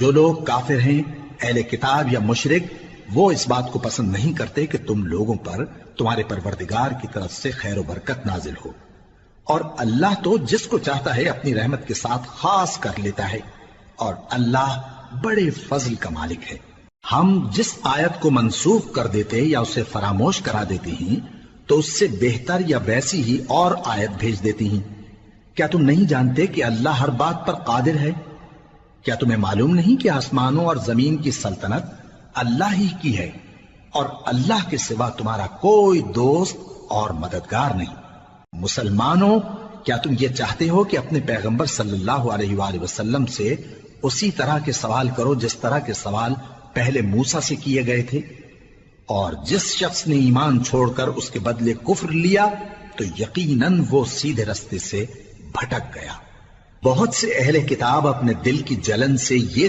जो लोग काफिर हैं, अहले किताब या मुशरिक, वो इस बात को पसंद नहीं करते कि तुम लोगों पर तुम्हारे परवरदिगार की तरफ से खैर और बरकत नाजिल हो, और अल्लाह तो जिसको चाहता है अपनी रहमत के साथ खास कर लेता है, और अल्लाह बड़े फजल का मालिक है। हम जिस आयत को मंसूख कर देते या उसे फरामोश करा देते हैं, तो उससे बेहतर या वैसी ही और आयत भेज देती हैं। क्या तुम नहीं जानते कि अल्लाह हर बात पर कादिर है? क्या तुम्हें मालूम नहीं कि आसमानों और जमीन की सल्तनत अल्लाह ही की है, और अल्लाह के सिवा तुम्हारा कोई दोस्त और मददगार नहीं। मुसलमानों, क्या तुम ये चाहते हो कि अपने पैगंबर सल्लल्लाहु अलैहि वसल्लम से उसी तरह के सवाल करो जिस तरह के सवाल पहले मूसा से किए गए थे? और जिस शख्स ने ईमान छोड़कर उसके बदले कुफ्र लिया, तो यकीनन वो सीधे रास्ते से भटक गया। बहुत से अहले किताब अपने दिल की जलन से ये